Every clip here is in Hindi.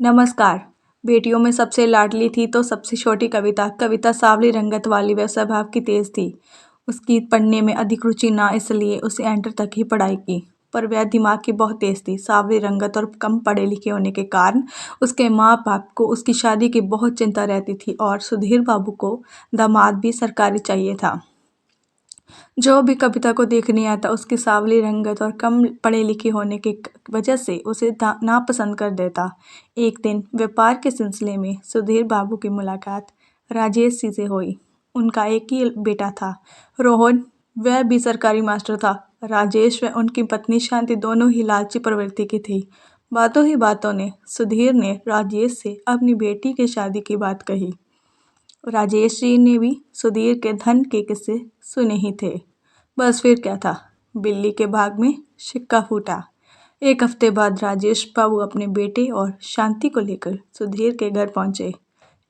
नमस्कार। बेटियों में सबसे लाडली थी तो सबसे छोटी कविता। कविता सांवली रंगत वाली व स्वभाव की तेज थी। उसकी पढ़ने में अधिक रुचि ना, इसलिए उसे एंटर तक ही पढ़ाई की। पर वह दिमाग की बहुत तेज थी। सांवली रंगत और कम पढ़े लिखे होने के कारण उसके माँ बाप को उसकी शादी की बहुत चिंता रहती थी और सुधीर बाबू को दामाद भी सरकारी चाहिए था। जो भी कविता को देखने आता उसकी सांवली रंगत और कम पढ़े लिखे होने की वजह से उसे नापसंद कर देता। एक दिन व्यापार के सिलसिले में सुधीर बाबू की मुलाकात राजेश जी से हुई। उनका एक ही बेटा था, रोहन। वह भी सरकारी मास्टर था। राजेश व उनकी पत्नी शांति दोनों ही लालची प्रवृत्ति की थी। बातों ही बातों ने सुधीर ने राजेश से अपनी बेटी की शादी की बात कही। राजेश जी ने भी सुधीर के धन के किस्से सुने ही थे। बस फिर क्या था, बिल्ली के भाग में सिक्का फूटा। एक हफ्ते बाद राजेश बाबू अपने बेटे और शांति को लेकर सुधीर के घर पहुंचे।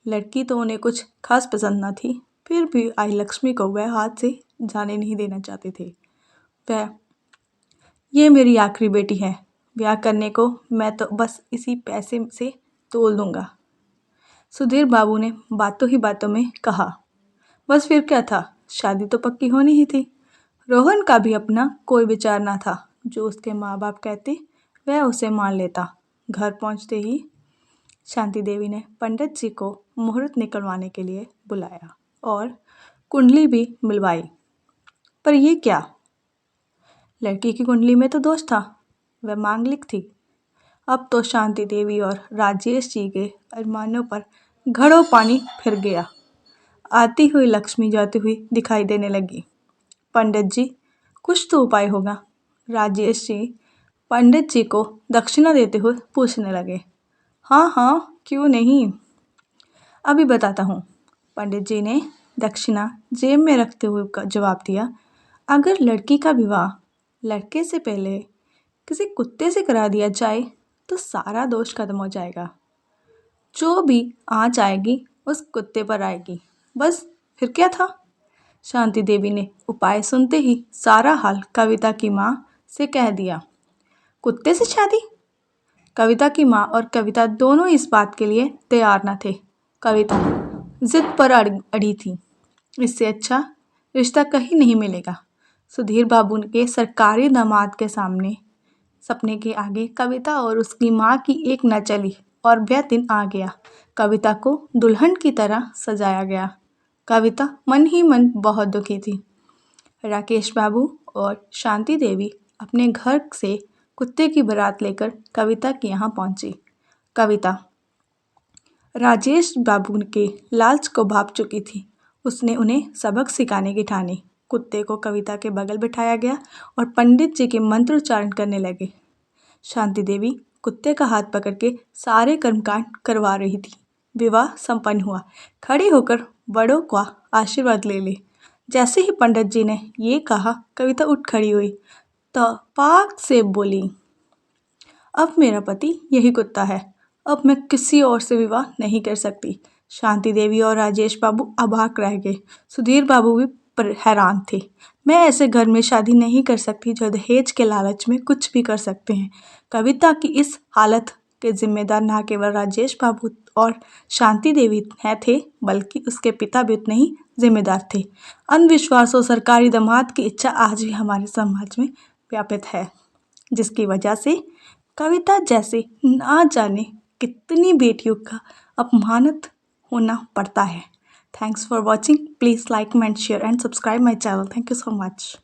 लड़की तो उन्हें कुछ खास पसंद न थी, फिर भी आई लक्ष्मी को वह हाथ से जाने नहीं देना चाहते थे। वह, ये मेरी आखिरी बेटी है, ब्याह करने को मैं तो बस इसी पैसे से तोल दूंगा, सुधीर बाबू ने बातों ही बातों में कहा। बस फिर क्या था, शादी तो पक्की होनी ही थी। रोहन का भी अपना कोई विचार ना था। जो उसके माँ बाप कहते वह उसे मान लेता। घर पहुंचते ही शांति देवी ने पंडित जी को मुहूर्त निकलवाने के लिए बुलाया और कुंडली भी मिलवाई। पर ये क्या, लड़की की कुंडली में तो दोष था, वह मांगलिक थी। अब तो शांति देवी और राजेश जी के अरमानों पर घड़ों पानी फिर गया। आती हुई लक्ष्मी जाती हुई दिखाई देने लगी। पंडित जी, कुछ तो उपाय होगा। राजेश जी पंडित जी को दक्षिणा देते हुए पूछने लगे। हाँ हाँ, क्यों नहीं, अभी बताता हूँ। पंडित जी ने दक्षिणा जेब में रखते हुए जवाब दिया। अगर लड़की का विवाह लड़के से पहले किसी कुत्ते से करा दिया जाए तो सारा दोष खत्म हो जाएगा। जो भी आँच आएगी उस कुत्ते पर आएगी। बस फिर क्या था। शांति देवी ने उपाय सुनते ही सारा हाल कविता की माँ से कह दिया। कुत्ते से शादी? कविता की माँ और कविता दोनों इस बात के लिए तैयार न थे। कविता जिद पर अड़ी थी। इससे अच्छा रिश्ता कहीं नहीं मिलेगा। सुधीर बाबू के सरकारी दामाद के सामने सपने के आगे कविता और उसकी माँ की एक न चली और वह दिन आ गया। कविता को दुल्हन की तरह सजाया गया। कविता मन ही मन बहुत दुखी थी। राकेश बाबू और शांति देवी अपने घर से कुत्ते की बारात लेकर कविता के यहाँ पहुंची। कविता राजेश बाबू के लालच को भाप चुकी थी। उसने उन्हें सबक सिखाने की ठानी। कुत्ते को कविता के बगल बिठाया गया और पंडित जी के मंत्रोच्चारण करने लगे। शांति देवी कुत्ते का हाथ पकड़ के सारे कर्मकांड करवा रही थी। विवाह संपन्न हुआ। खड़ी होकर बड़ों का आशीर्वाद ले ले। जैसे ही पंडित जी ने ये कहा, कविता उठ खड़ी हुई तो पाक से बोली, अब मेरा पति यही कुत्ता है, अब मैं किसी और से विवाह नहीं कर सकती। शांति देवी और राजेश बाबू अबाक रह गए। सुधीर बाबू भी हैरान थे। मैं ऐसे घर में शादी नहीं कर सकती जो दहेज के लालच में कुछ भी कर सकते हैं। कविता की इस हालत के जिम्मेदार न केवल राजेश बाबू और शांति देवी है थे, बल्कि उसके पिता भी उतने ही जिम्मेदार थे। अंधविश्वास और सरकारी दामाद की इच्छा आज भी हमारे समाज में व्यापित है, जिसकी वजह से कविता जैसे ना जाने कितनी बेटियों का अपमानित होना पड़ता है। Thanks for watching. Please like, comment, share and subscribe my channel. Thank you so much.